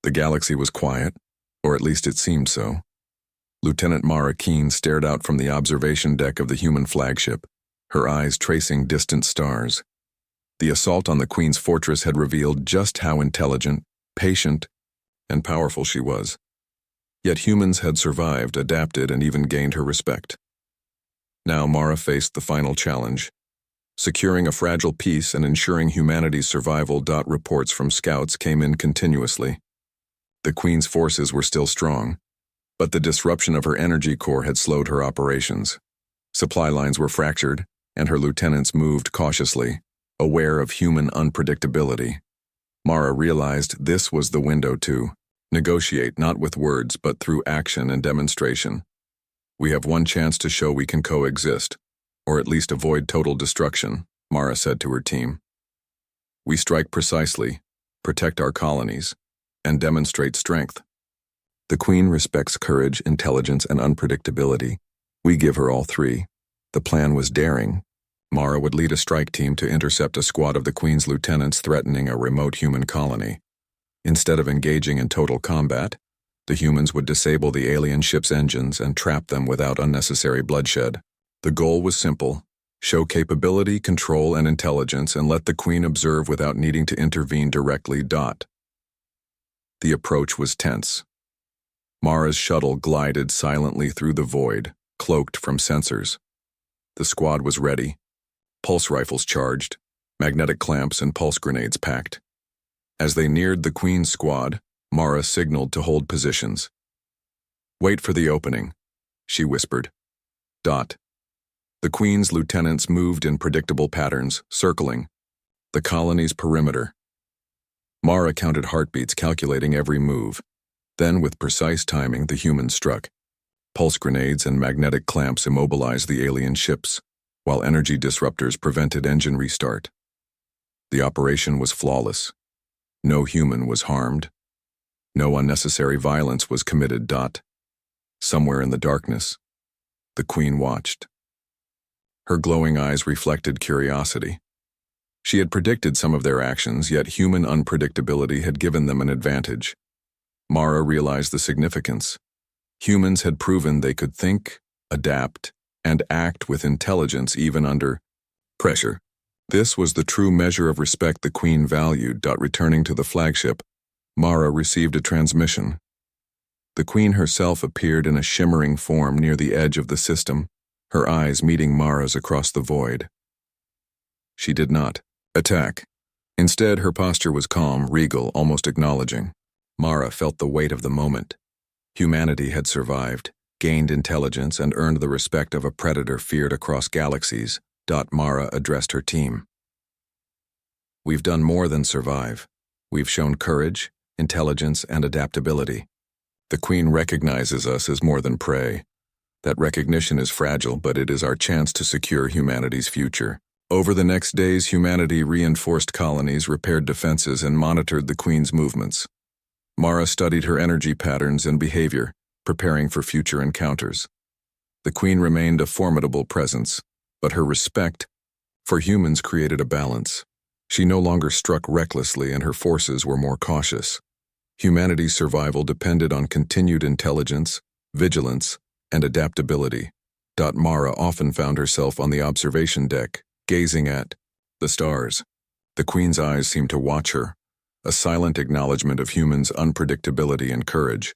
The galaxy was quiet, or at least it seemed so. Lieutenant Mara Keene stared out from the observation deck of the human flagship, her eyes tracing distant stars. The assault on the Queen's fortress had revealed just how intelligent, patient, and powerful she was. Yet humans had survived, adapted, and even gained her respect. Now Mara faced the final challenge: securing a fragile peace and ensuring humanity's survival. Reports from scouts came in continuously. The Queen's forces were still strong, but the disruption of her energy core had slowed her operations. Supply lines were fractured, and her lieutenants moved cautiously, aware of human unpredictability. Mara realized this was the window to negotiate, not with words but through action and demonstration. "We have one chance to show we can coexist, or at least avoid total destruction," Mara said to her team. "We strike precisely, protect our colonies, and demonstrate strength. The Queen respects courage, intelligence, and unpredictability. We give her all three." The plan was daring. Mara would lead a strike team to intercept a squad of the Queen's lieutenants threatening a remote human colony. Instead of engaging in total combat, the humans would disable the alien ship's engines and trap them without unnecessary bloodshed. The goal was simple: show capability, control, and intelligence, and let the Queen observe without needing to intervene directly. The approach was tense. Mara's shuttle glided silently through the void, cloaked from sensors. The squad was ready. Pulse rifles charged, magnetic clamps and pulse grenades packed. As they neared the Queen's squad, Mara signaled to hold positions. "Wait for the opening," she whispered. The Queen's lieutenants moved in predictable patterns, circling the colony's perimeter. Mara counted heartbeats, calculating every move. Then, with precise timing, the humans struck. Pulse grenades and magnetic clamps immobilized the alien ships, while energy disruptors prevented engine restart. The operation was flawless. No human was harmed. No unnecessary violence was committed. Somewhere in the darkness, the Queen watched. Her glowing eyes reflected curiosity. She had predicted some of their actions, yet human unpredictability had given them an advantage. Mara realized the significance. Humans had proven they could think, adapt, and act with intelligence even under pressure. This was the true measure of respect the Queen valued. Returning to the flagship, Mara received a transmission. The Queen herself appeared in a shimmering form near the edge of the system, her eyes meeting Mara's across the void. She did not attack. Instead, her posture was calm, regal, almost acknowledging. Mara felt the weight of the moment. Humanity had survived, gained intelligence, and earned the respect of a predator feared across galaxies. Mara addressed her team. "We've done more than survive. We've shown courage, intelligence, and adaptability. The Queen recognizes us as more than prey. That recognition is fragile, but it is our chance to secure humanity's future." Over the next days, humanity reinforced colonies, repaired defenses, and monitored the Queen's movements. Mara studied her energy patterns and behavior, preparing for future encounters. The Queen remained a formidable presence, but her respect for humans created a balance. She no longer struck recklessly, and her forces were more cautious. Humanity's survival depended on continued intelligence, vigilance, and adaptability. Mara often found herself on the observation deck, gazing at the stars. The Queen's eyes seemed to watch her, a silent acknowledgement of humans' unpredictability and courage.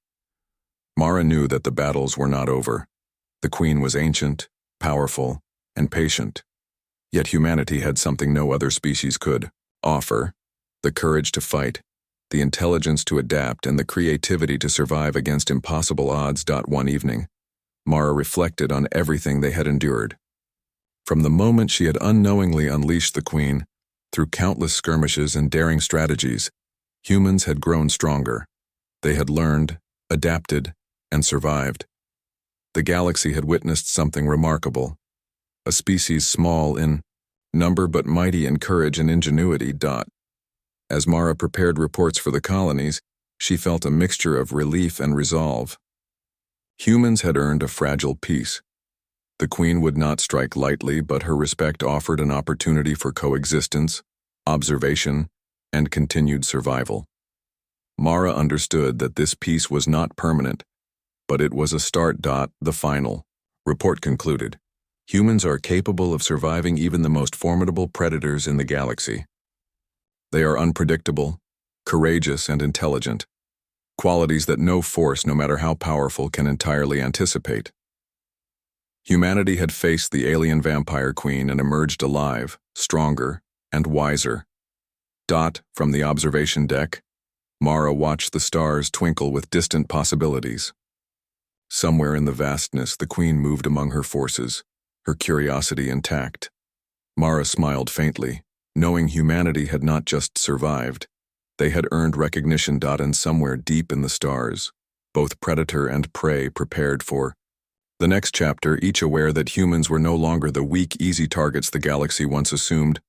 Mara knew that the battles were not over. The Queen was ancient, powerful, and patient. Yet humanity had something no other species could offer: the courage to fight, the intelligence to adapt, and the creativity to survive against impossible odds. One evening, Mara reflected on everything they had endured. From the moment she had unknowingly unleashed the Queen, through countless skirmishes and daring strategies, humans had grown stronger. They had learned, adapted, and survived. The galaxy had witnessed something remarkable: a species small in number but mighty in courage and ingenuity. As Mara prepared reports for the colonies, she felt a mixture of relief and resolve. Humans had earned a fragile peace. The Queen would not strike lightly, but her respect offered an opportunity for coexistence, observation, and continued survival. Mara understood that this peace was not permanent, but it was a start. The final report concluded. Humans are capable of surviving even the most formidable predators in the galaxy. They are unpredictable, courageous, and intelligent, qualities that no force, no matter how powerful, can entirely anticipate. Humanity had faced the alien vampire queen and emerged alive, stronger, and wiser. From the observation deck, Mara watched the stars twinkle with distant possibilities. Somewhere in the vastness, the queen moved among her forces, her curiosity intact. Mara smiled faintly, knowing humanity had not just survived. They had earned recognition. And somewhere deep in the stars, both predator and prey prepared for the next chapter, each aware that humans were no longer the weak, easy targets the galaxy once assumed.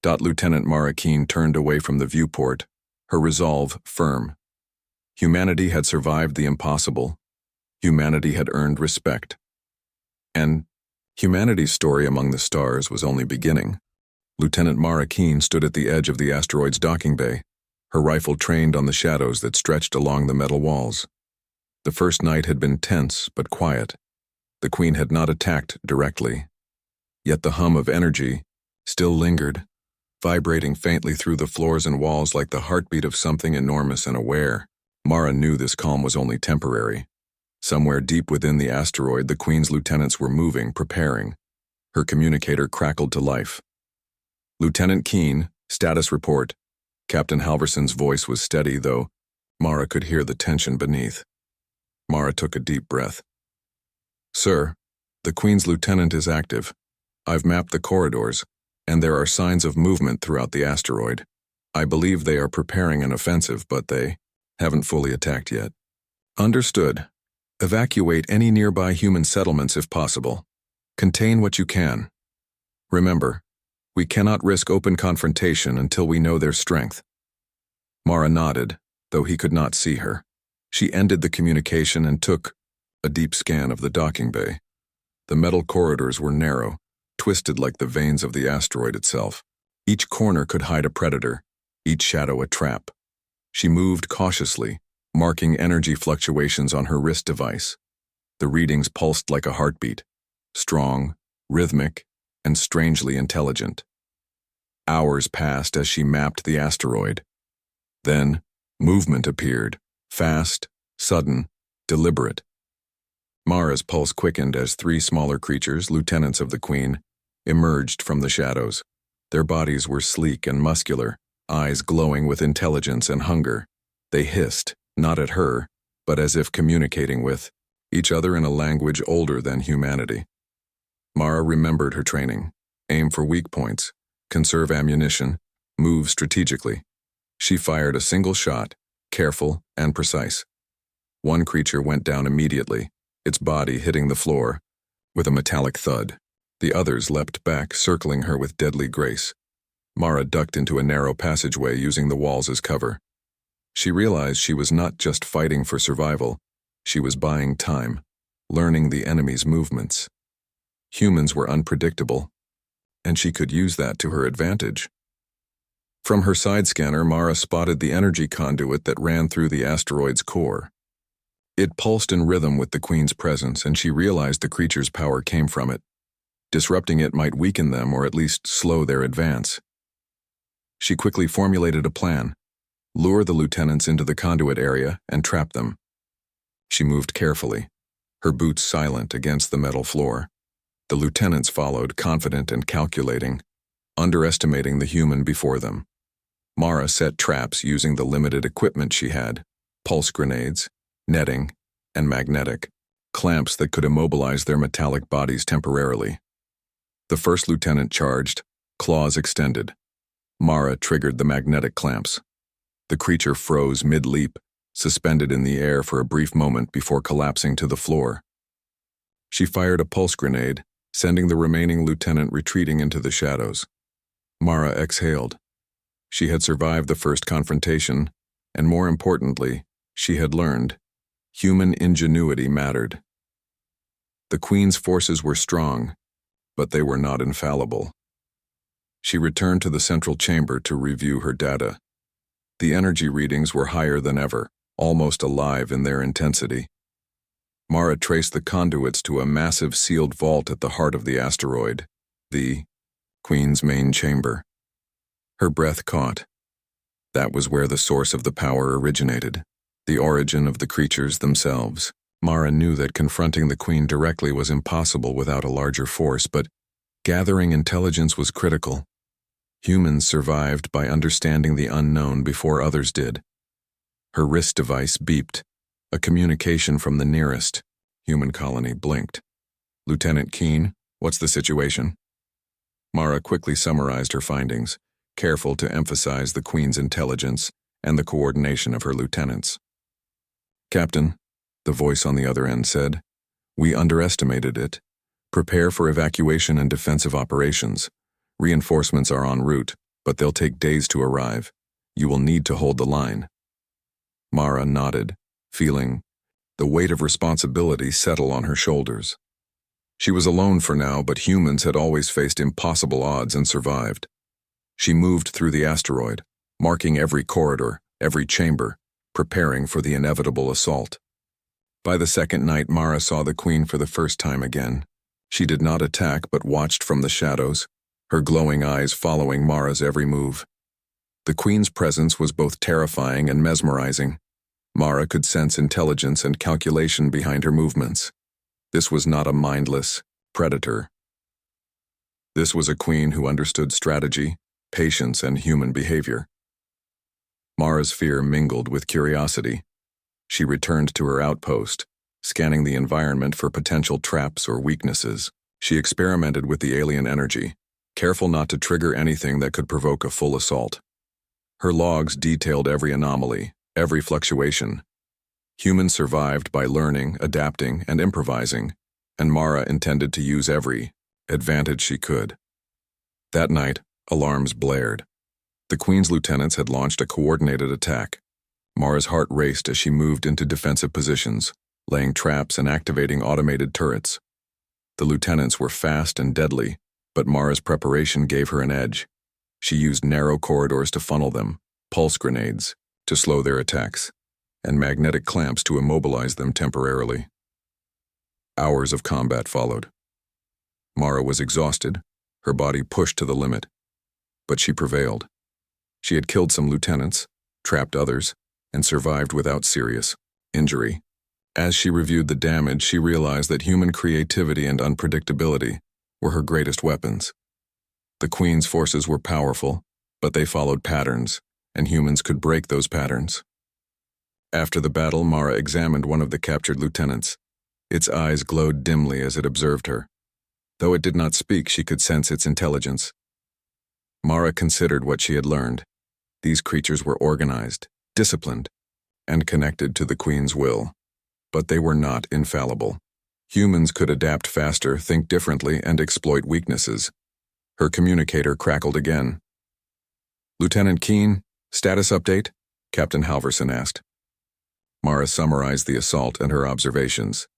Lieutenant Mara Keen turned away from the viewport, her resolve firm. Humanity had survived the impossible. Humanity had earned respect. And humanity's story among the stars was only beginning. Lieutenant Mara Keen stood at the edge of the asteroid's docking bay, her rifle trained on the shadows that stretched along the metal walls. The first night had been tense but quiet. The Queen had not attacked directly. Yet the hum of energy still lingered, vibrating faintly through the floors and walls like the heartbeat of something enormous and aware. Mara knew this calm was only temporary. Somewhere deep within the asteroid, the Queen's lieutenants were moving, preparing. Her communicator crackled to life. "Lieutenant Keen, status report." Captain Halverson's voice was steady, though Mara could hear the tension beneath. Mara took a deep breath. "Sir, the Queen's lieutenant is active. I've mapped the corridors, and there are signs of movement throughout the asteroid. I believe they are preparing an offensive, but they haven't fully attacked yet." "Understood. Evacuate any nearby human settlements if possible. Contain what you can. Remember, we cannot risk open confrontation until we know their strength." Mara nodded, though he could not see her. She ended the communication and took a deep scan of the docking bay. The metal corridors were narrow, twisted like the veins of the asteroid itself. Each corner could hide a predator, each shadow a trap. She moved cautiously, marking energy fluctuations on her wrist device. The readings pulsed like a heartbeat, strong, rhythmic, and strangely intelligent. Hours passed as she mapped the asteroid. Then, movement appeared, fast, sudden, deliberate. Mara's pulse quickened as three smaller creatures, lieutenants of the Queen, emerged from the shadows. Their bodies were sleek and muscular, eyes glowing with intelligence and hunger. They hissed, not at her, but as if communicating with each other in a language older than humanity. Mara remembered her training: aim for weak points, conserve ammunition, move strategically. She fired a single shot, careful and precise. One creature went down immediately, its body hitting the floor with a metallic thud. The others leapt back, circling her with deadly grace. Mara ducked into a narrow passageway, using the walls as cover. She realized she was not just fighting for survival, she was buying time, learning the enemy's movements. Humans were unpredictable, and she could use that to her advantage. From her side scanner, Mara spotted the energy conduit that ran through the asteroid's core. It pulsed in rhythm with the Queen's presence, and she realized the creature's power came from it. Disrupting it might weaken them or at least slow their advance. She quickly formulated a plan: lure the lieutenants into the conduit area and trap them. She moved carefully, her boots silent against the metal floor. The lieutenants followed, confident and calculating, underestimating the human before them. Mara set traps using the limited equipment she had: pulse grenades, netting, and magnetic clamps that could immobilize their metallic bodies temporarily. The first lieutenant charged, claws extended. Mara triggered the magnetic clamps. The creature froze mid-leap, suspended in the air for a brief moment before collapsing to the floor. She fired a pulse grenade, sending the remaining lieutenant retreating into the shadows. Mara exhaled. She had survived the first confrontation, and more importantly, she had learned human ingenuity mattered. The Queen's forces were strong, but they were not infallible. She returned to the central chamber to review her data. The energy readings were higher than ever, almost alive in their intensity. Mara traced the conduits to a massive sealed vault at the heart of the asteroid, the Queen's main chamber. Her breath caught. That was where the source of the power originated, the origin of the creatures themselves. Mara knew that confronting the Queen directly was impossible without a larger force, but gathering intelligence was critical. Humans survived by understanding the unknown before others did. Her wrist device beeped. A communication from the nearest human colony blinked. "Lieutenant Keene, what's the situation?" Mara quickly summarized her findings, careful to emphasize the Queen's intelligence and the coordination of her lieutenants. "Captain," the voice on the other end said, "we underestimated it. Prepare for evacuation and defensive operations. Reinforcements are en route, but they'll take days to arrive. You will need to hold the line." Mara nodded, feeling the weight of responsibility settle on her shoulders. She was alone for now, but humans had always faced impossible odds and survived. She moved through the asteroid, marking every corridor, every chamber, preparing for the inevitable assault. By the second night, Mara saw the Queen for the first time again. She did not attack but watched from the shadows, her glowing eyes following Mara's every move. The Queen's presence was both terrifying and mesmerizing. Mara could sense intelligence and calculation behind her movements. This was not a mindless predator. This was a Queen who understood strategy, patience, and human behavior. Mara's fear mingled with curiosity. She returned to her outpost, scanning the environment for potential traps or weaknesses. She experimented with the alien energy, careful not to trigger anything that could provoke a full assault. Her logs detailed every anomaly, every fluctuation. Humans survived by learning, adapting, and improvising, and Mara intended to use every advantage she could. That night, alarms blared. The Queen's lieutenants had launched a coordinated attack. Mara's heart raced as she moved into defensive positions, laying traps and activating automated turrets. The lieutenants were fast and deadly, but Mara's preparation gave her an edge. She used narrow corridors to funnel them, pulse grenades to slow their attacks, and magnetic clamps to immobilize them temporarily. Hours of combat followed. Mara was exhausted, her body pushed to the limit, but she prevailed. She had killed some lieutenants, trapped others, and survived without serious injury. As she reviewed the damage, she realized that human creativity and unpredictability were her greatest weapons. The Queen's forces were powerful, but they followed patterns, and humans could break those patterns. After the battle, Mara examined one of the captured lieutenants. Its eyes glowed dimly as it observed her. Though it did not speak, she could sense its intelligence. Mara considered what she had learned. These creatures were organized, disciplined, and connected to the Queen's will. But they were not infallible. Humans could adapt faster, think differently, and exploit weaknesses. Her communicator crackled again. "Lieutenant Keene, status update?" Captain Halverson asked. Mara summarized the assault and her observations.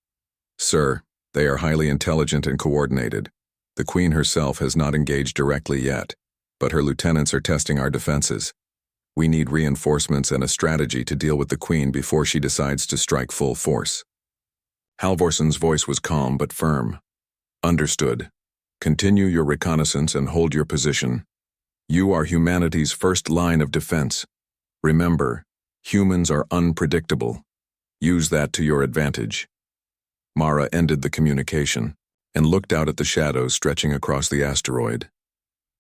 "Sir, they are highly intelligent and coordinated. The Queen herself has not engaged directly yet, but her lieutenants are testing our defenses. We need reinforcements and a strategy to deal with the Queen before she decides to strike full force." Halvorson's voice was calm but firm. "Understood. Continue your reconnaissance and hold your position. You are humanity's first line of defense. Remember, humans are unpredictable. Use that to your advantage." Mara ended the communication and looked out at the shadows stretching across the asteroid.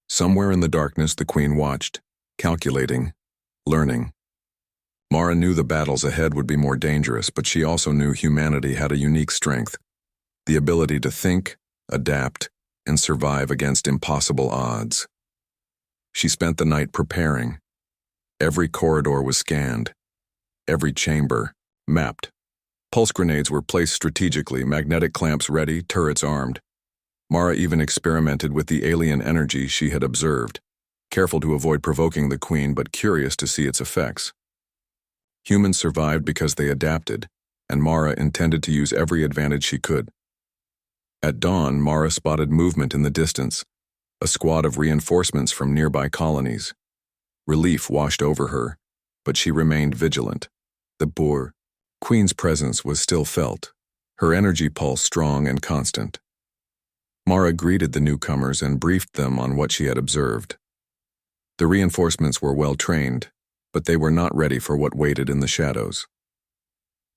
Somewhere in the darkness, the Queen watched, calculating, learning. Mara knew the battles ahead would be more dangerous, but she also knew humanity had a unique strength, the ability to think, adapt, and survive against impossible odds. She spent the night preparing. Every corridor was scanned, every chamber mapped. Pulse grenades were placed strategically, magnetic clamps ready, turrets armed. Mara even experimented with the alien energy she had observed, careful to avoid provoking the Queen but curious to see its effects. Humans survived because they adapted, and Mara intended to use every advantage she could. At dawn, Mara spotted movement in the distance, a squad of reinforcements from nearby colonies. Relief washed over her. but she remained vigilant. The Queen's presence was still felt, her energy pulse strong and constant. Mara greeted the newcomers and briefed them on what she had observed. The reinforcements were well trained, but they were not ready for what waited in the shadows.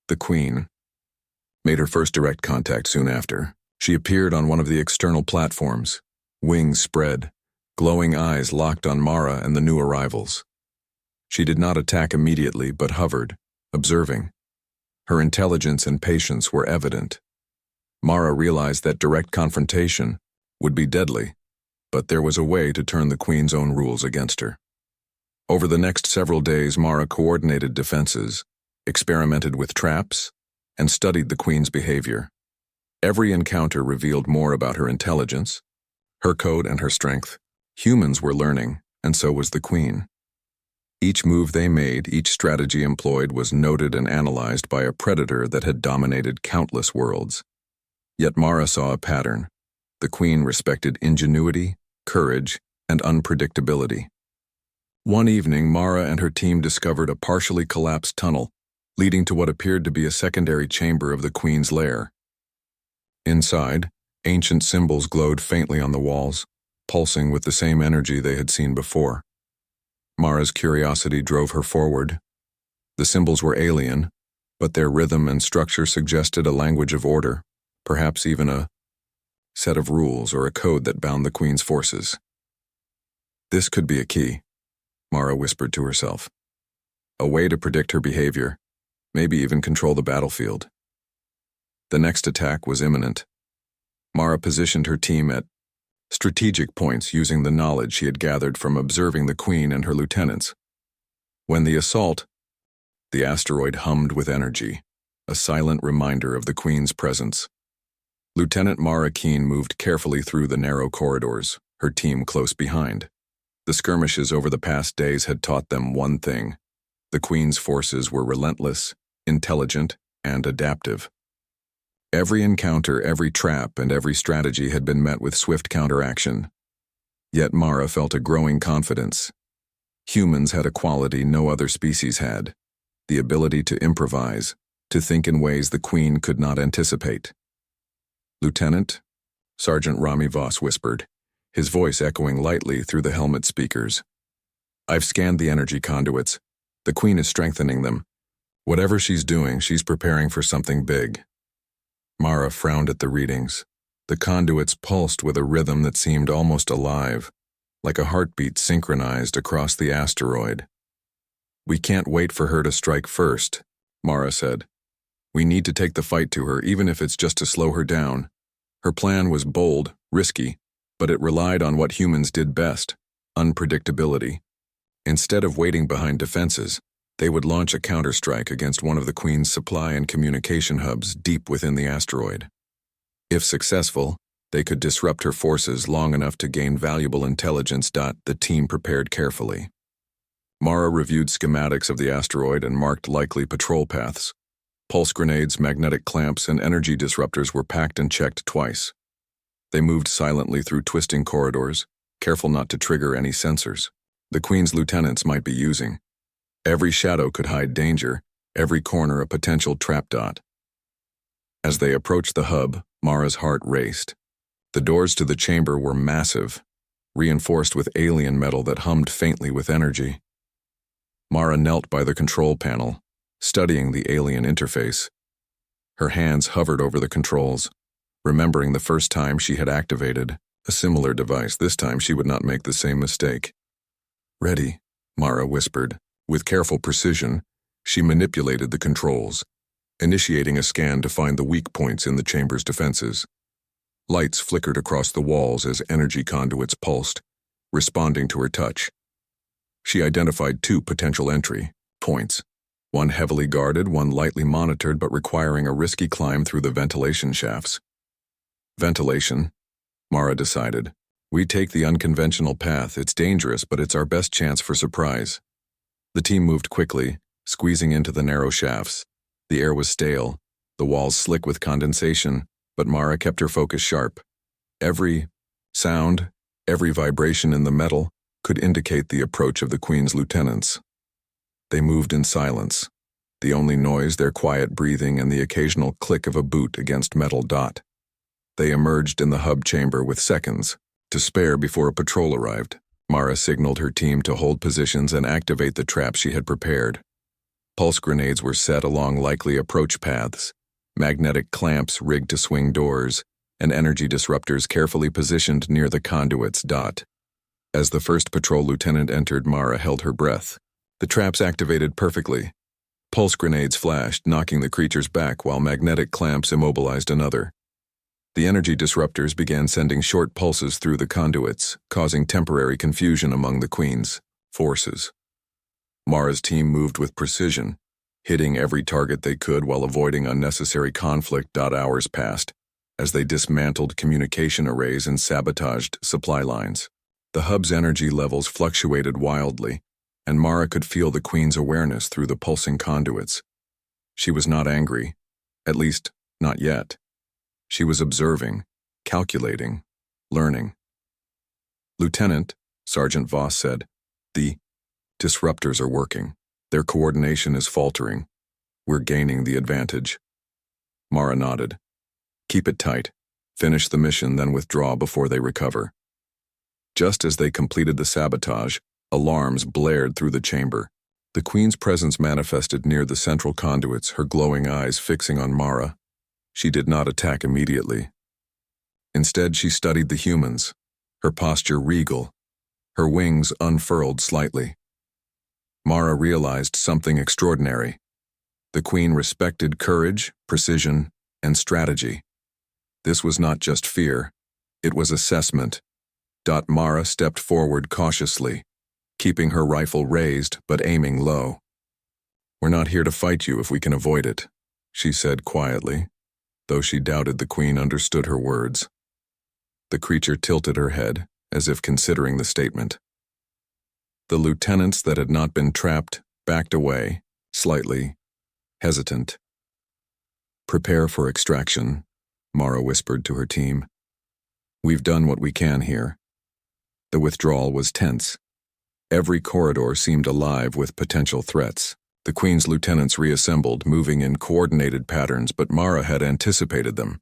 The Queen made her first direct contact soon after. She appeared on one of the external platforms, wings spread, glowing eyes locked on Mara and the new arrivals. She did not attack immediately, but hovered, observing. Her intelligence and patience were evident. Mara realized that direct confrontation would be deadly, but there was a way to turn the Queen's own rules against her. Over the next several days, Mara coordinated defenses, experimented with traps, and studied the Queen's behavior. Every encounter revealed more about her intelligence, her code, and her strength. Humans were learning, and so was the Queen. Each move they made, each strategy employed was noted and analyzed by a predator that had dominated countless worlds. Yet Mara saw a pattern. The Queen respected ingenuity, courage, and unpredictability. One evening, Mara and her team discovered a partially collapsed tunnel, leading to what appeared to be a secondary chamber of the Queen's lair. Inside, ancient symbols glowed faintly on the walls, pulsing with the same energy they had seen before. Mara's curiosity drove her forward. The symbols were alien, but their rhythm and structure suggested a language of order, perhaps even a set of rules or a code that bound the Queen's forces. This could be a key, Mara whispered to herself. A way to predict her behavior, maybe even control the battlefield. The next attack was imminent. Mara positioned her team at strategic points using the knowledge she had gathered from observing the Queen and her lieutenants. When the asteroid hummed with energy, a silent reminder of the Queen's presence. Lieutenant Mara Keen moved carefully through the narrow corridors, her team close behind. The skirmishes over the past days had taught them one thing. The Queen's forces were relentless, intelligent, and adaptive. Every encounter, every trap, and every strategy had been met with swift counteraction. Yet Mara felt a growing confidence. Humans had a quality no other species had, the ability to improvise, to think in ways the Queen could not anticipate. "Lieutenant," Sergeant Rami Voss whispered, his voice echoing lightly through the helmet speakers. "I've scanned the energy conduits. The Queen is strengthening them. Whatever she's doing, she's preparing for something big." Mara frowned at the readings. The conduits pulsed with a rhythm that seemed almost alive, like a heartbeat synchronized across the asteroid. "We can't wait for her to strike first," Mara said. "We need to take the fight to her, even if it's just to slow her down." Her plan was bold, risky, but it relied on what humans did best, unpredictability. Instead of waiting behind defenses, they would launch a counterstrike against one of the Queen's supply and communication hubs deep within the asteroid. If successful, they could disrupt her forces long enough to gain valuable intelligence. The team prepared carefully. Mara reviewed schematics of the asteroid and marked likely patrol paths. Pulse grenades, magnetic clamps, and energy disruptors were packed and checked twice. They moved silently through twisting corridors, careful not to trigger any sensors the Queen's lieutenants might be using. Every shadow could hide danger, every corner a potential trap dot. As they approached the hub, Mara's heart raced. The doors to the chamber were massive, reinforced with alien metal that hummed faintly with energy. Mara knelt by the control panel, studying the alien interface. Her hands hovered over the controls, remembering the first time she had activated a similar device. This time she would not make the same mistake. "Ready," Mara whispered. With careful precision, she manipulated the controls, initiating a scan to find the weak points in the chamber's defenses. Lights flickered across the walls as energy conduits pulsed, responding to her touch. She identified 2 potential entry points, one heavily guarded, one lightly monitored but requiring a risky climb through the ventilation shafts. Ventilation, Mara decided. "We take the unconventional path. It's dangerous, but it's our best chance for surprise." The team moved quickly, squeezing into the narrow shafts. The air was stale, the walls slick with condensation, but Mara kept her focus sharp. Every sound, every vibration in the metal could indicate the approach of the Queen's lieutenants. They moved in silence, the only noise their quiet breathing and the occasional click of a boot against metal. They emerged in the hub chamber with seconds to spare before a patrol arrived. Mara signaled her team to hold positions and activate the trap she had prepared. Pulse grenades were set along likely approach paths, magnetic clamps rigged to swing doors, and energy disruptors carefully positioned near the conduits. As the first patrol lieutenant entered, Mara held her breath. The traps activated perfectly. Pulse grenades flashed, knocking the creatures back while magnetic clamps immobilized another. The energy disruptors began sending short pulses through the conduits, causing temporary confusion among the Queen's forces. Mara's team moved with precision, hitting every target they could while avoiding unnecessary conflict. Hours passed as they dismantled communication arrays and sabotaged supply lines. The hub's energy levels fluctuated wildly, and Mara could feel the Queen's awareness through the pulsing conduits. She was not angry, at least not yet. She was observing, calculating, learning. "Lieutenant," Sergeant Voss said, "the disruptors are working. Their coordination is faltering. We're gaining the advantage." Mara nodded. "Keep it tight. Finish the mission, then withdraw before they recover." Just as they completed the sabotage, alarms blared through the chamber. The Queen's presence manifested near the central conduits, her glowing eyes fixing on Mara. She did not attack immediately. Instead, she studied the humans, her posture regal, her wings unfurled slightly. Mara realized something extraordinary. The Queen respected courage, precision, and strategy. This was not just fear, it was assessment. Mara stepped forward cautiously, keeping her rifle raised but aiming low. "We're not here to fight you if we can avoid it," she said quietly, though she doubted the Queen understood her words. The creature tilted her head, as if considering the statement. The lieutenants that had not been trapped backed away, slightly hesitant. "Prepare for extraction," Mara whispered to her team. "We've done what we can here." The withdrawal was tense. Every corridor seemed alive with potential threats. The Queen's lieutenants reassembled, moving in coordinated patterns, but Mara had anticipated them.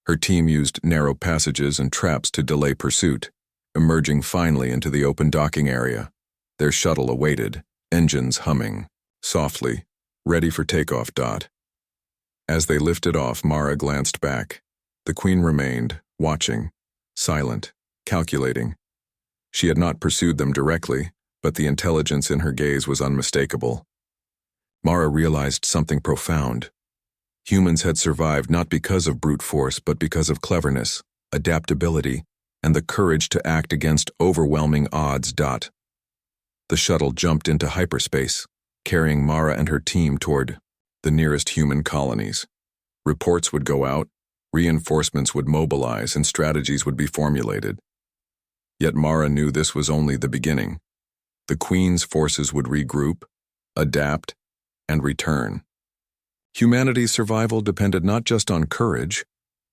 Her team used narrow passages and traps to delay pursuit, emerging finally into the open docking area. Their shuttle awaited, engines humming, softly, ready for takeoff. As they lifted off, Mara glanced back. The Queen remained, watching, silent, calculating. She had not pursued them directly, but the intelligence in her gaze was unmistakable. Mara realized something profound. Humans had survived not because of brute force, but because of cleverness, adaptability, and the courage to act against overwhelming odds. The shuttle jumped into hyperspace, carrying Mara and her team toward the nearest human colonies. Reports would go out, reinforcements would mobilize, and strategies would be formulated. Yet Mara knew this was only the beginning. The Queen's forces would regroup, adapt, and return. Humanity's survival depended not just on courage,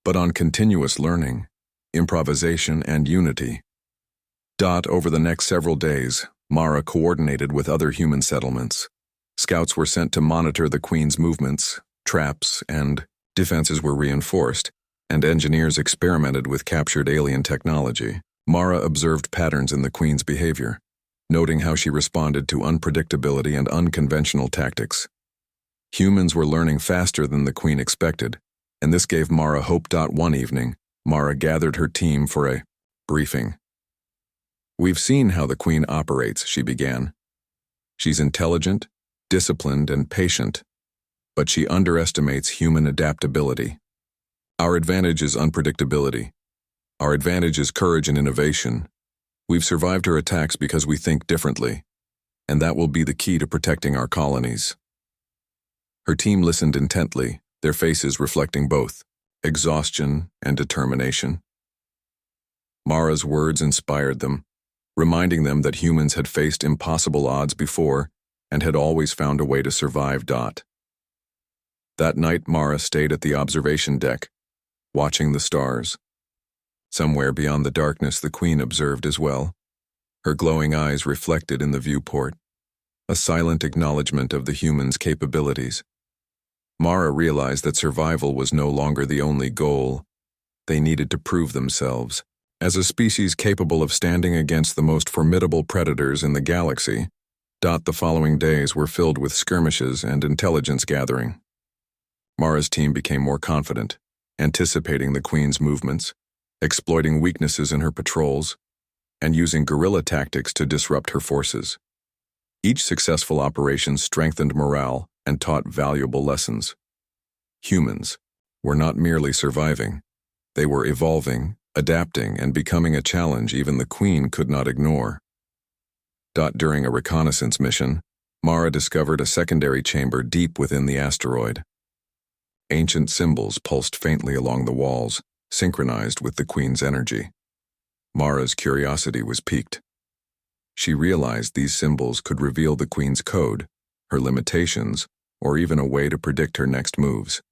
but on continuous learning, improvisation, and unity. Over the next several days, Mara coordinated with other human settlements. Scouts were sent to monitor the Queen's movements, traps, and defenses were reinforced, and engineers experimented with captured alien technology. Mara observed patterns in the Queen's behavior, noting how she responded to unpredictability and unconventional tactics. Humans were learning faster than the Queen expected, and this gave Mara hope. One evening, Mara gathered her team for a briefing. "We've seen how the Queen operates," she began. "She's intelligent, disciplined, and patient, but she underestimates human adaptability. Our advantage is unpredictability. Our advantage is courage and innovation. We've survived her attacks because we think differently, and that will be the key to protecting our colonies." Her team listened intently, their faces reflecting both exhaustion and determination. Mara's words inspired them, reminding them that humans had faced impossible odds before and had always found a way to survive. That night, Mara stayed at the observation deck, watching the stars. Somewhere beyond the darkness, the Queen observed as well, her glowing eyes reflected in the viewport. a silent acknowledgement of the humans' capabilities. Mara realized that survival was no longer the only goal. They needed to prove themselves as a species capable of standing against the most formidable predators in the galaxy. The following days were filled with skirmishes and intelligence gathering. Mara's team became more confident, anticipating the Queen's movements, exploiting weaknesses in her patrols, and using guerrilla tactics to disrupt her forces. Each successful operation strengthened morale and taught valuable lessons. Humans were not merely surviving. They were evolving, adapting, and becoming a challenge even the Queen could not ignore. During a reconnaissance mission, Mara discovered a secondary chamber deep within the asteroid. Ancient symbols pulsed faintly along the walls, synchronized with the Queen's energy. Mara's curiosity was piqued. She realized these symbols could reveal the Queen's code, her limitations, or even a way to predict her next moves.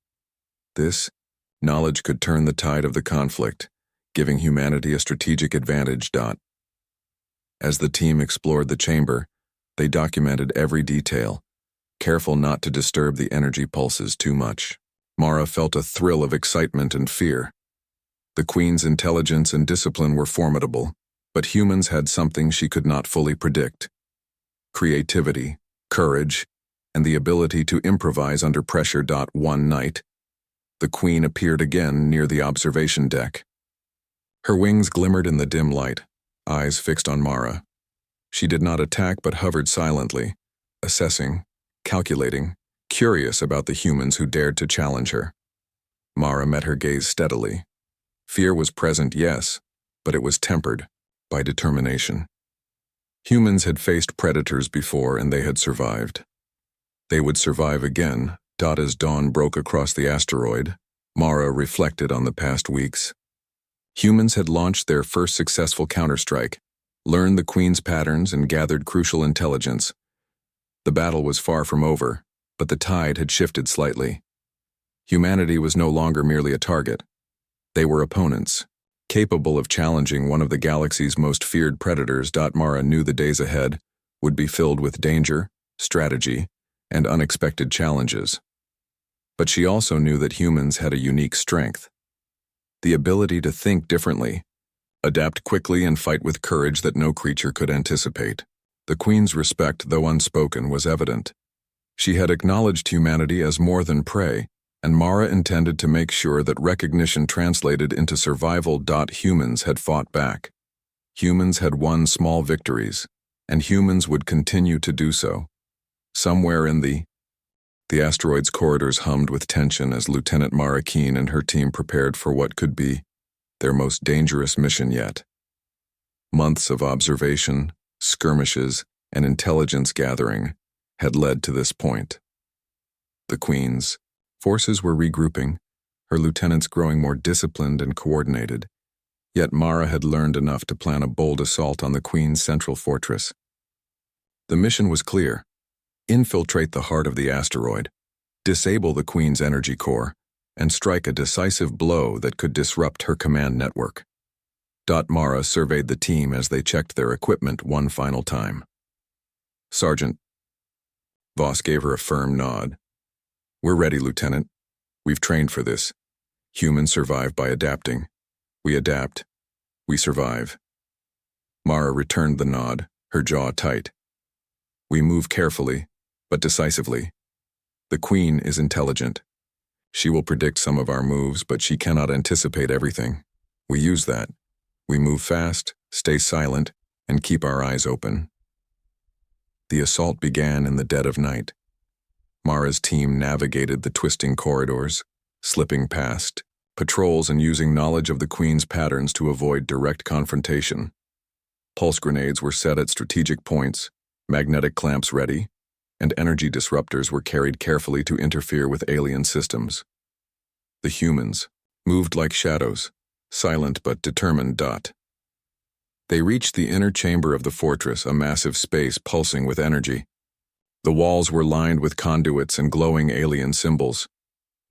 This knowledge could turn the tide of the conflict, giving humanity a strategic advantage. As the team explored the chamber, they documented every detail, careful not to disturb the energy pulses too much. Mara felt a thrill of excitement and fear. The Queen's intelligence and discipline were formidable, but humans had something she could not fully predict: creativity, courage, and the ability to improvise under pressure. One night, the Queen appeared again near the observation deck. Her wings glimmered in the dim light, eyes fixed on Mara. She did not attack but hovered silently, assessing, calculating, curious about the humans who dared to challenge her. Mara met her gaze steadily. Fear was present, yes, but it was tempered by determination. Humans had faced predators before and they had survived. They would survive again. As dawn broke across the asteroid, Mara reflected on the past weeks. Humans had launched their first successful counterstrike, learned the Queen's patterns, and gathered crucial intelligence. The battle was far from over, but the tide had shifted slightly. Humanity was no longer merely a target. They were opponents, capable of challenging one of the galaxy's most feared predators. Mara knew the days ahead would be filled with danger, strategy, and unexpected challenges. But she also knew that humans had a unique strength: the ability to think differently, adapt quickly, and fight with courage that no creature could anticipate. The Queen's respect, though unspoken, was evident. She had acknowledged humanity as more than prey, and Mara intended to make sure that recognition translated into survival. Humans had fought back. Humans had won small victories, and humans would continue to do so. Somewhere in the asteroid's corridors hummed with tension as Lieutenant Mara Keen and her team prepared for what could be their most dangerous mission yet. Months of observation, skirmishes, and intelligence gathering had led to this point. The Queen's forces were regrouping, her lieutenants growing more disciplined and coordinated, yet Mara had learned enough to plan a bold assault on the Queen's central fortress. The mission was clear: infiltrate the heart of the asteroid, disable the Queen's energy core, and strike a decisive blow that could disrupt her command network. Mara surveyed the team as they checked their equipment one final time. "Sergeant." Voss gave her a firm nod. "We're ready, Lieutenant. We've trained for this. Humans survive by adapting. We adapt. We survive." Mara returned the nod, her jaw tight. "We move carefully, but decisively. The Queen is intelligent. She will predict some of our moves, but she cannot anticipate everything. We use that. We move fast, stay silent, and keep our eyes open." The assault began in the dead of night. Mara's team navigated the twisting corridors, slipping past patrols and using knowledge of the Queen's patterns to avoid direct confrontation. Pulse grenades were set at strategic points, magnetic clamps ready, and energy disruptors were carried carefully to interfere with alien systems. The humans moved like shadows, silent but determined. They reached the inner chamber of the fortress, a massive space pulsing with energy. The walls were lined with conduits and glowing alien symbols.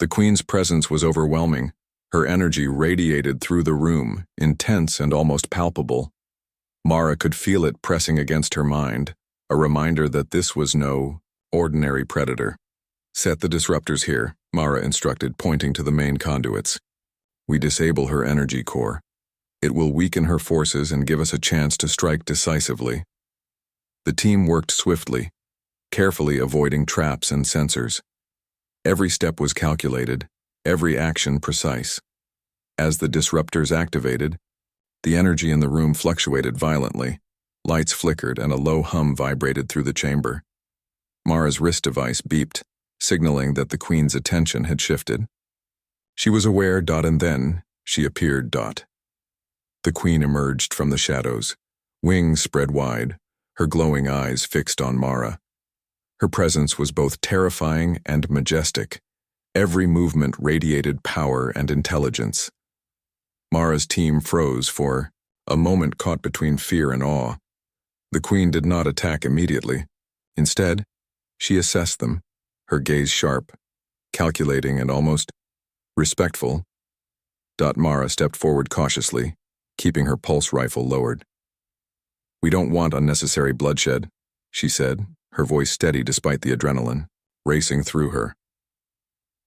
The Queen's presence was overwhelming. Her energy radiated through the room, intense and almost palpable. Mara could feel it pressing against her mind, a reminder that this was no ordinary predator. "Set the disruptors here," Mara instructed, pointing to the main conduits. "We disable her energy core. It will weaken her forces and give us a chance to strike decisively." The team worked swiftly, carefully avoiding traps and sensors. Every step was calculated, every action precise. As the disruptors activated, the energy in the room fluctuated violently. Lights flickered and a low hum vibrated through the chamber. Mara's wrist device beeped, signaling that the Queen's attention had shifted. She was aware, and then she appeared. The Queen emerged from the shadows, wings spread wide, her glowing eyes fixed on Mara. Her presence was both terrifying and majestic. Every movement radiated power and intelligence. Mara's team froze for a moment, caught between fear and awe. The Queen did not attack immediately. Instead, she assessed them, her gaze sharp, calculating and almost respectful. Mara stepped forward cautiously, keeping her pulse rifle lowered. "We don't want unnecessary bloodshed," she said, her voice steady despite the adrenaline racing through her.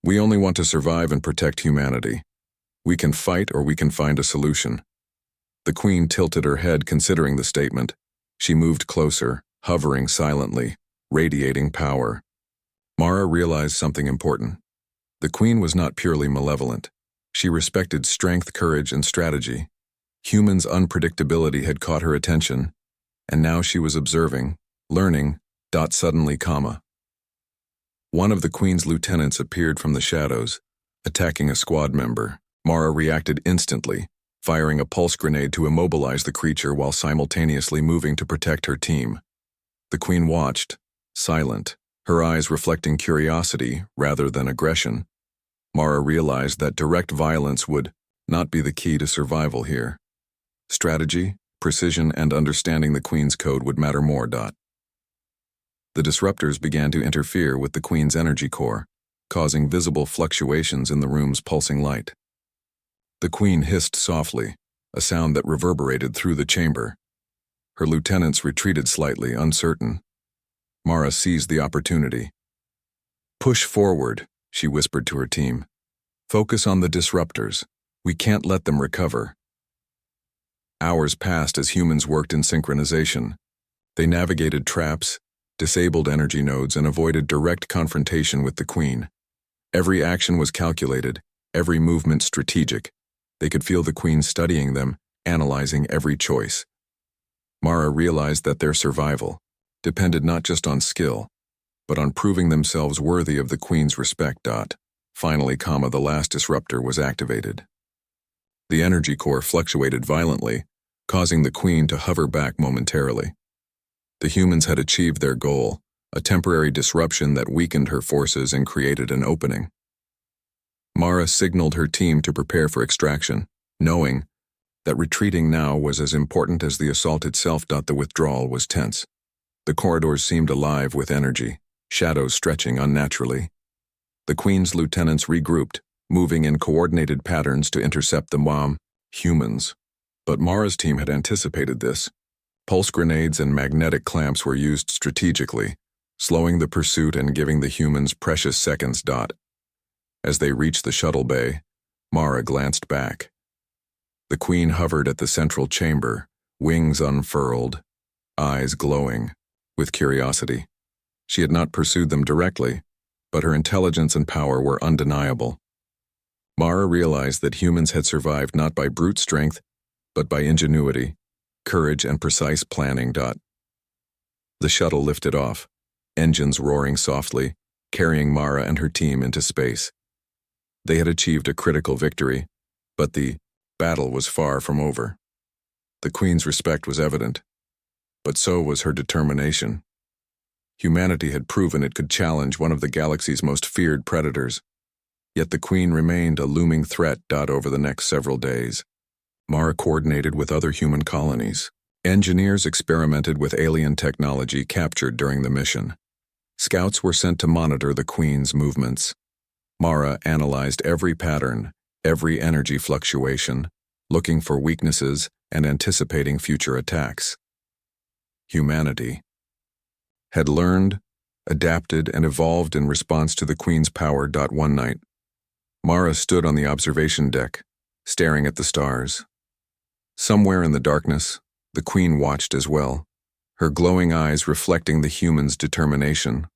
"We only want to survive and protect humanity. We can fight or we can find a solution." The Queen tilted her head, considering the statement. She moved closer, hovering silently, radiating power. Mara realized something important. The Queen was not purely malevolent. She respected strength, courage, and strategy. Humans' unpredictability had caught her attention, and now she was observing, learning. Suddenly, one of the Queen's lieutenants appeared from the shadows, attacking a squad member. Mara reacted instantly, firing a pulse grenade to immobilize the creature while simultaneously moving to protect her team. The Queen watched, silent, her eyes reflecting curiosity rather than aggression. Mara realized that direct violence would not be the key to survival here. Strategy, precision, and understanding the Queen's code would matter more. The disruptors began to interfere with the Queen's energy core, causing visible fluctuations in the room's pulsing light. The Queen hissed softly, a sound that reverberated through the chamber. Her lieutenants retreated slightly, uncertain. Mara seized the opportunity. "Push forward," she whispered to her team. "Focus on the disruptors. We can't let them recover." Hours passed as humans worked in synchronization. They navigated traps, disabled energy nodes, and avoided direct confrontation with the Queen. Every action was calculated, every movement strategic. They could feel the Queen studying them, analyzing every choice. Mara realized that their survival depended not just on skill, but on proving themselves worthy of the Queen's respect. Finally, the last disruptor was activated. The energy core fluctuated violently, causing the Queen to hover back momentarily. The humans had achieved their goal, a temporary disruption that weakened her forces and created an opening. Mara signaled her team to prepare for extraction, knowing that retreating now was as important as the assault itself. The withdrawal was tense. The corridors seemed alive with energy, shadows stretching unnaturally. The Queen's lieutenants regrouped, moving in coordinated patterns to intercept the humans. But Mara's team had anticipated this. Pulse grenades and magnetic clamps were used strategically, slowing the pursuit and giving the humans precious seconds. As they reached the shuttle bay, Mara glanced back. The Queen hovered at the central chamber, wings unfurled, eyes glowing with curiosity. She had not pursued them directly, but her intelligence and power were undeniable. Mara realized that humans had survived not by brute strength, but by ingenuity, courage, and precise planning. The shuttle lifted off, engines roaring softly, carrying Mara and her team into space. They had achieved a critical victory, but the battle was far from over. The Queen's respect was evident, but so was her determination. Humanity had proven it could challenge one of the galaxy's most feared predators, yet the Queen remained a looming threat. Over the next several days, Mara coordinated with other human colonies. Engineers experimented with alien technology captured during the mission. Scouts were sent to monitor the Queen's movements. Mara analyzed every pattern, every energy fluctuation, looking for weaknesses and anticipating future attacks. Humanity had learned, adapted, and evolved in response to the Queen's power. One night, Mara stood on the observation deck, staring at the stars. Somewhere in the darkness, the Queen watched as well, her glowing eyes reflecting the humans' determination.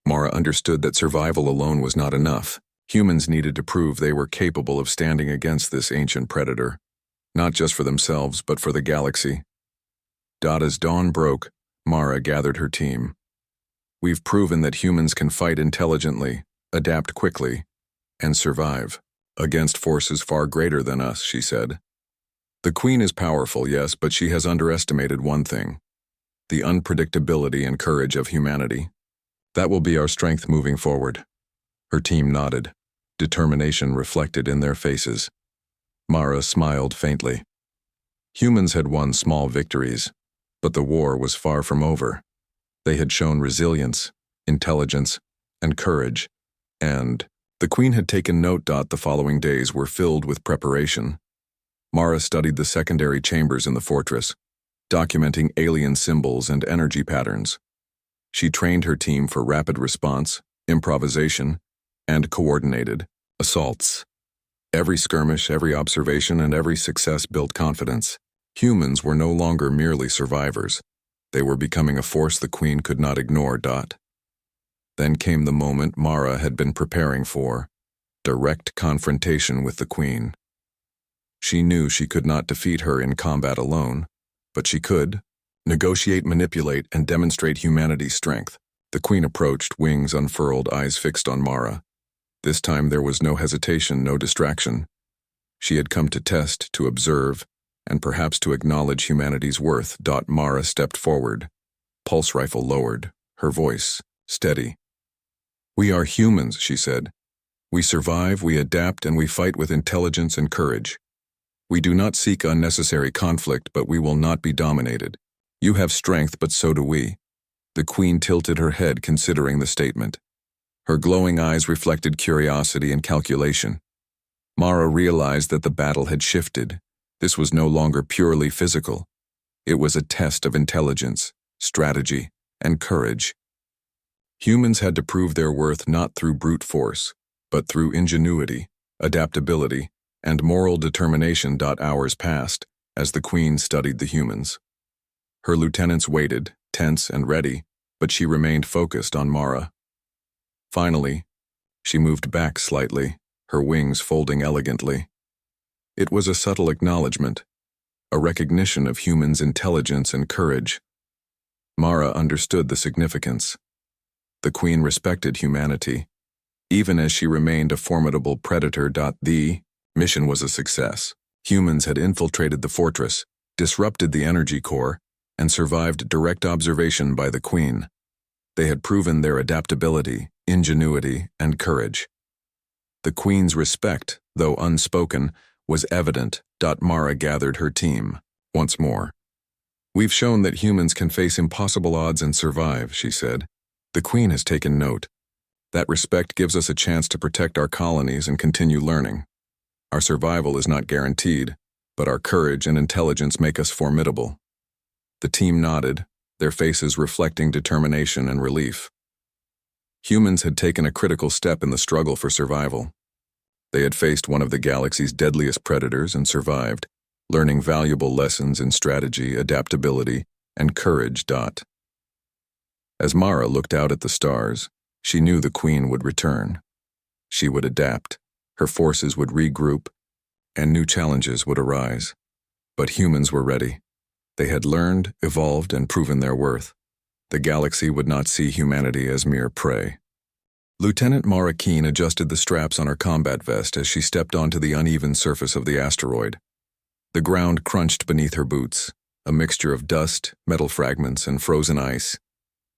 Mara understood that survival alone was not enough. Humans needed to prove they were capable of standing against this ancient predator, not just for themselves, but for the galaxy. As dawn broke, Mara gathered her team. "We've proven that humans can fight intelligently, adapt quickly, and survive against forces far greater than us," she said. "The Queen is powerful, yes, but she has underestimated one thing: the unpredictability and courage of humanity. That will be our strength moving forward." Her team nodded, determination reflected in their faces. Mara smiled faintly. Humans had won small victories, but the war was far from over. They had shown resilience, intelligence, and courage, and the Queen had taken note. The following days were filled with preparation. Mara studied the secondary chambers in the fortress, documenting alien symbols and energy patterns. She trained her team for rapid response, improvisation, and coordinated assaults. Every skirmish, every observation, and every success built confidence. Humans were no longer merely survivors. They were becoming a force the Queen could not ignore. Then came the moment Mara had been preparing for: direct confrontation with the Queen. She knew she could not defeat her in combat alone, but she could negotiate, manipulate, and demonstrate humanity's strength. The Queen approached, wings unfurled, eyes fixed on Mara. This time there was no hesitation, no distraction. She had come to test, to observe, and perhaps to acknowledge humanity's worth. Mara stepped forward, pulse rifle lowered, her voice steady. "We are humans," she said. "We survive, we adapt, and we fight with intelligence and courage. We do not seek unnecessary conflict, but we will not be dominated. You have strength, but so do we." The Queen tilted her head, considering the statement. Her glowing eyes reflected curiosity and calculation. Mara realized that the battle had shifted. This was no longer purely physical. It was a test of intelligence, strategy, and courage. Humans had to prove their worth not through brute force, but through ingenuity, adaptability, and moral determination. Hours passed as the Queen studied the humans. Her lieutenants waited, tense and ready, but she remained focused on Mara. Finally, she moved back slightly, her wings folding elegantly. It was a subtle acknowledgement, a recognition of humans' intelligence and courage. Mara understood the significance. The Queen respected humanity, even as she remained a formidable predator. The mission was a success. Humans had infiltrated the fortress, disrupted the energy core, and survived direct observation by the Queen. They had proven their adaptability, ingenuity, and courage. The Queen's respect, though unspoken, was evident. Mara gathered her team once more. "We've shown that humans can face impossible odds and survive," she said. "The Queen has taken note. That respect gives us a chance to protect our colonies and continue learning. Our survival is not guaranteed, but our courage and intelligence make us formidable." The team nodded, their faces reflecting determination and relief. Humans had taken a critical step in the struggle for survival. They had faced one of the galaxy's deadliest predators and survived, learning valuable lessons in strategy, adaptability, and courage. As Mara looked out at the stars, she knew the Queen would return. She would adapt, her forces would regroup, and new challenges would arise. But humans were ready. They had learned, evolved, and proven their worth. The galaxy would not see humanity as mere prey. Lieutenant Mara Keen adjusted the straps on her combat vest as she stepped onto the uneven surface of the asteroid. The ground crunched beneath her boots, a mixture of dust, metal fragments, and frozen ice.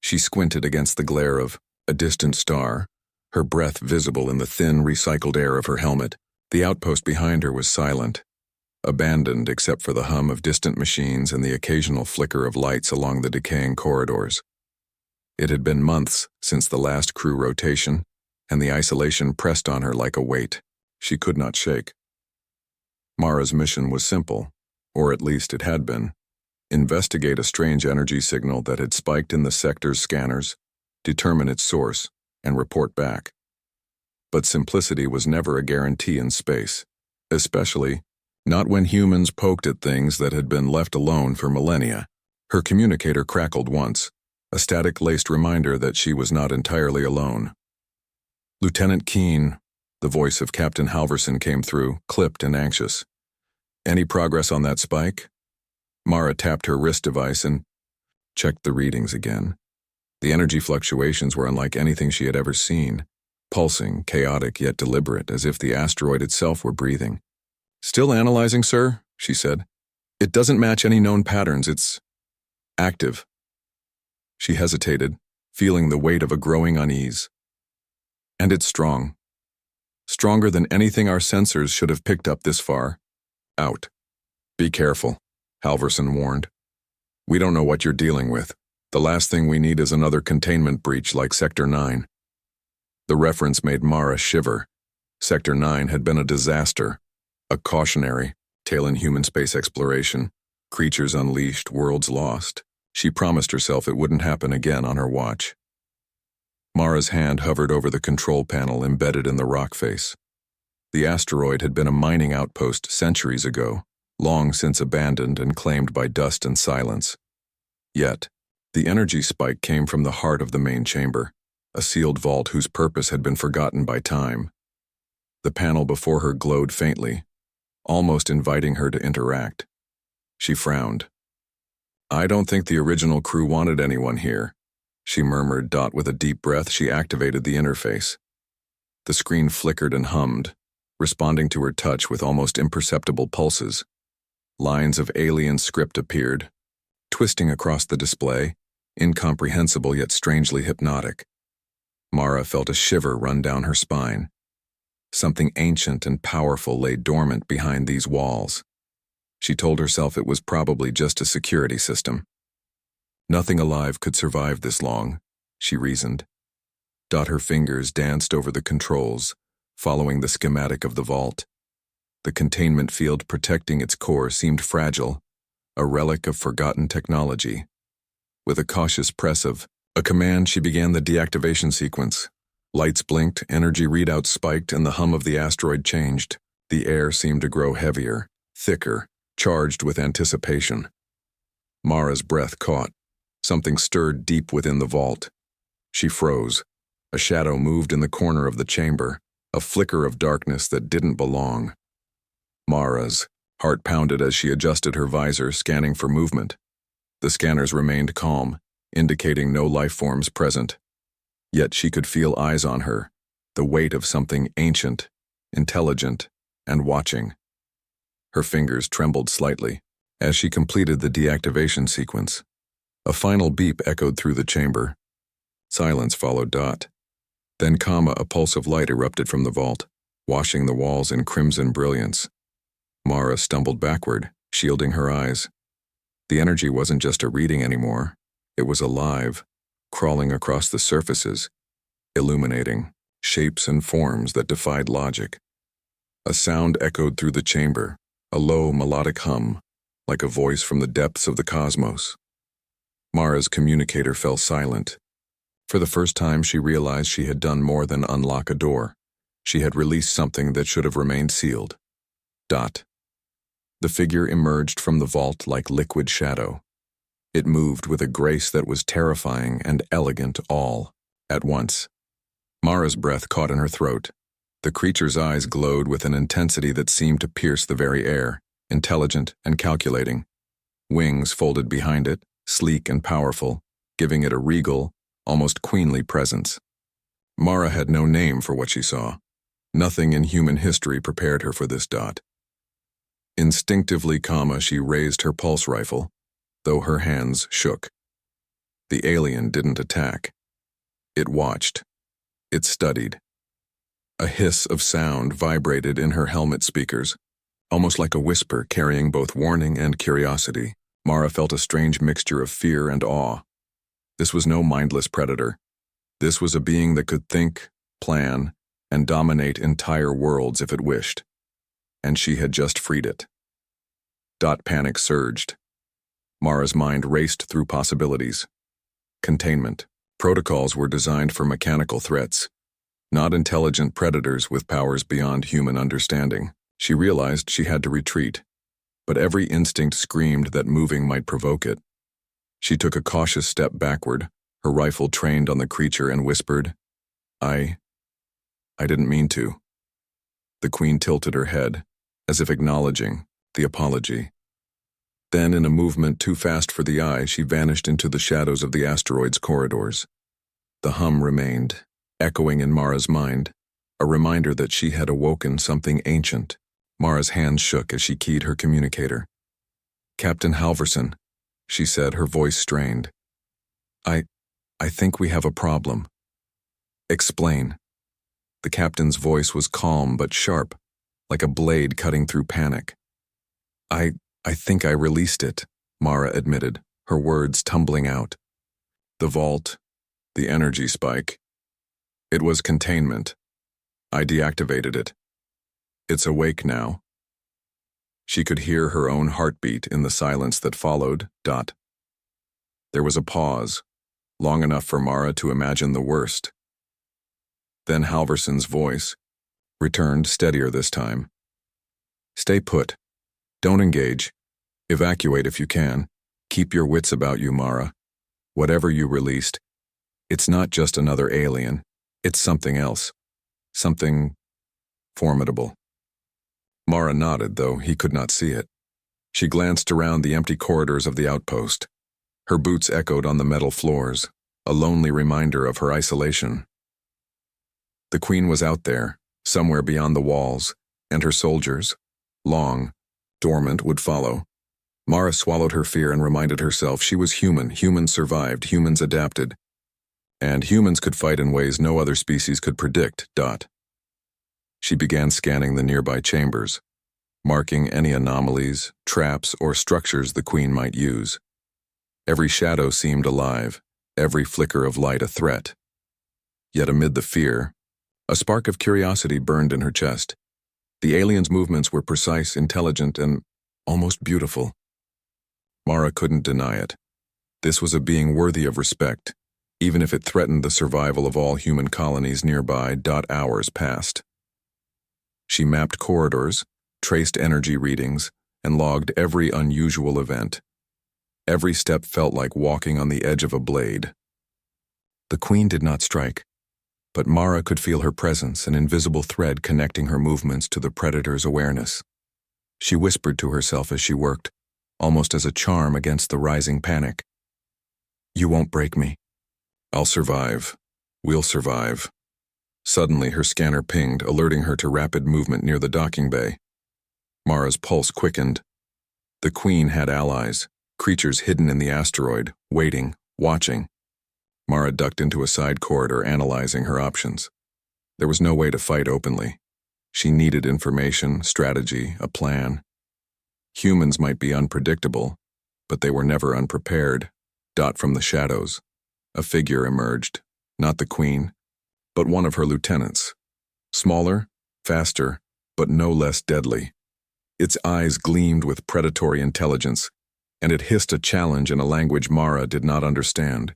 She squinted against the glare of a distant star, her breath visible in the thin, recycled air of her helmet. The outpost behind her was silent, abandoned except for the hum of distant machines and the occasional flicker of lights along the decaying corridors. It had been months since the last crew rotation, and the isolation pressed on her like a weight she could not shake. Mara's mission was simple, or at least it had been: investigate a strange energy signal that had spiked in the sector's scanners, determine its source, and report back. But simplicity was never a guarantee in space, especially not when humans poked at things that had been left alone for millennia. Her communicator crackled once, a static-laced reminder that she was not entirely alone. "Lieutenant Keene," the voice of Captain Halverson came through, clipped and anxious. "Any progress on that spike?" Mara tapped her wrist device and checked the readings again. The energy fluctuations were unlike anything she had ever seen, pulsing, chaotic yet deliberate, as if the asteroid itself were breathing. "Still analyzing, sir," she said. "It doesn't match any known patterns. It's active." She hesitated, feeling the weight of a growing unease. "And it's strong. Stronger than anything our sensors should have picked up this far. Out. Be careful," Halverson warned. "We don't know what you're dealing with. The last thing we need is another containment breach like Sector 9. The reference made Mara shiver. Sector 9 had been a disaster, a cautionary tale in human space exploration. Creatures unleashed, worlds lost. She promised herself it wouldn't happen again on her watch. Mara's hand hovered over the control panel embedded in the rock face. The asteroid had been a mining outpost centuries ago, long since abandoned and claimed by dust and silence. Yet, the energy spike came from the heart of the main chamber, a sealed vault whose purpose had been forgotten by time. The panel before her glowed faintly, almost inviting her to interact. She frowned. "I don't think the original crew wanted anyone here," she murmured. With a deep breath, she activated the interface. The screen flickered and hummed, responding to her touch with almost imperceptible pulses. Lines of alien script appeared, twisting across the display, incomprehensible yet strangely hypnotic. Mara felt a shiver run down her spine. Something ancient and powerful lay dormant behind these walls. She told herself it was probably just a security system. Nothing alive could survive this long, she reasoned. Her fingers danced over the controls, following the schematic of the vault. The containment field protecting its core seemed fragile, a relic of forgotten technology. With a cautious press of a command, she began the deactivation sequence. Lights blinked, energy readouts spiked, and the hum of the asteroid changed. The air seemed to grow heavier, thicker, charged with anticipation. Mara's breath caught. Something stirred deep within the vault. She froze. A shadow moved in the corner of the chamber, a flicker of darkness that didn't belong. Mara's heart pounded as she adjusted her visor, scanning for movement. The scanners remained calm, indicating no life forms present. Yet she could feel eyes on her, the weight of something ancient, intelligent, and watching. Her fingers trembled slightly as she completed the deactivation sequence. A final beep echoed through the chamber. Silence followed. Then, a pulse of light erupted from the vault, washing the walls in crimson brilliance. Mara stumbled backward, shielding her eyes. The energy wasn't just a reading anymore. It was alive, crawling across the surfaces, illuminating shapes and forms that defied logic. A sound echoed through the chamber, a low melodic hum, like a voice from the depths of the cosmos. Mara's communicator fell silent. For the first time, she realized she had done more than unlock a door. She had released something that should have remained sealed. The figure emerged from the vault like liquid shadow. It moved with a grace that was terrifying and elegant all at once. Mara's breath caught in her throat. The creature's eyes glowed with an intensity that seemed to pierce the very air, intelligent and calculating. Wings folded behind it, sleek and powerful, giving it a regal, almost queenly presence. Mara had no name for what she saw. Nothing in human history prepared her for this. Instinctively, she raised her pulse rifle, though her hands shook. The alien didn't attack. It watched. It studied. A hiss of sound vibrated in her helmet speakers, almost like a whisper carrying both warning and curiosity. Mara felt a strange mixture of fear and awe. This was no mindless predator. This was a being that could think, plan, and dominate entire worlds if it wished. And she had just freed it. Panic surged. Mara's mind raced through possibilities. Containment. Protocols were designed for mechanical threats, not intelligent predators with powers beyond human understanding. She realized she had to retreat, but every instinct screamed that moving might provoke it. She took a cautious step backward, her rifle trained on the creature, and whispered, I didn't mean to." The Queen tilted her head, as if acknowledging the apology. Then, in a movement too fast for the eye, she vanished into the shadows of the asteroid's corridors. The hum remained, echoing in Mara's mind, a reminder that she had awoken something ancient. Mara's hands shook as she keyed her communicator. "Captain Halverson," she said, her voice strained. I think we have a problem." "Explain." The captain's voice was calm but sharp, like a blade cutting through panic. I think I released it," Mara admitted, her words tumbling out. "The vault, the energy spike. It was containment. I deactivated it. It's awake now." She could hear her own heartbeat in the silence that followed. There was a pause, long enough for Mara to imagine the worst. Then Halverson's voice returned, steadier this time. "Stay put. Don't engage. Evacuate if you can. Keep your wits about you, Mara. Whatever you released, it's not just another alien. It's something else. Something formidable." Mara nodded, though he could not see it. She glanced around the empty corridors of the outpost. Her boots echoed on the metal floors, a lonely reminder of her isolation. The Queen was out there, somewhere beyond the walls, and her soldiers, long, dormant, would follow. Mara swallowed her fear and reminded herself she was human. Humans survived, humans adapted. And humans could fight in ways no other species could predict. She began scanning the nearby chambers, marking any anomalies, traps, or structures the Queen might use. Every shadow seemed alive, every flicker of light a threat. Yet amid the fear, a spark of curiosity burned in her chest. The aliens' movements were precise, intelligent, and almost beautiful. Mara couldn't deny it. This was a being worthy of respect, even if it threatened the survival of all human colonies nearby. Hours passed. She mapped corridors, traced energy readings, and logged every unusual event. Every step felt like walking on the edge of a blade. The Queen did not strike, but Mara could feel her presence, an invisible thread connecting her movements to the predator's awareness. She whispered to herself as she worked, almost as a charm against the rising panic. "You won't break me." "I'll survive. We'll survive." Suddenly, her scanner pinged, alerting her to rapid movement near the docking bay. Mara's pulse quickened. The Queen had allies, creatures hidden in the asteroid, waiting, watching. Mara ducked into a side corridor, analyzing her options. There was no way to fight openly. She needed information, strategy, a plan. Humans might be unpredictable, but they were never unprepared. From the shadows, a figure emerged, not the Queen, but one of her lieutenants. Smaller, faster, but no less deadly. Its eyes gleamed with predatory intelligence, and it hissed a challenge in a language Mara did not understand.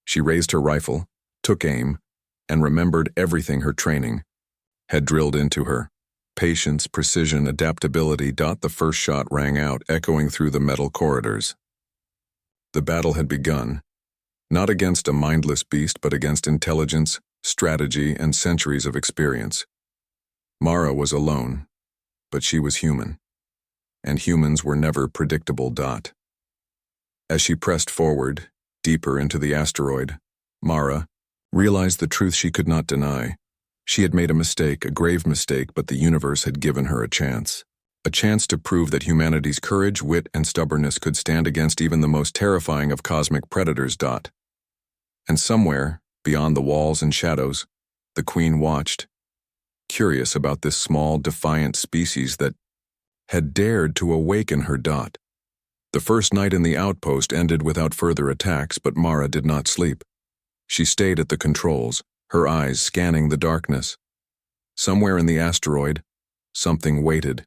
She raised her rifle, took aim, and remembered everything her training had drilled into her. Patience, precision, adaptability. The first shot rang out, echoing through the metal corridors. The battle had begun, not against a mindless beast, but against intelligence, strategy, and centuries of experience. Mara was alone, but she was human, and humans were never predictable. As she pressed forward, deeper into the asteroid, Mara realized the truth she could not deny. She had made a mistake, a grave mistake, but the universe had given her a chance. A chance to prove that humanity's courage, wit, and stubbornness could stand against even the most terrifying of cosmic predators. And somewhere, beyond the walls and shadows, the Queen watched, curious about this small, defiant species that had dared to awaken her. The first night in the outpost ended without further attacks, but Mara did not sleep. She stayed at the controls, her eyes scanning the darkness. Somewhere in the asteroid, something waited.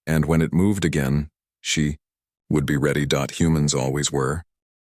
And when it moved again, she Would be ready. Humans always were.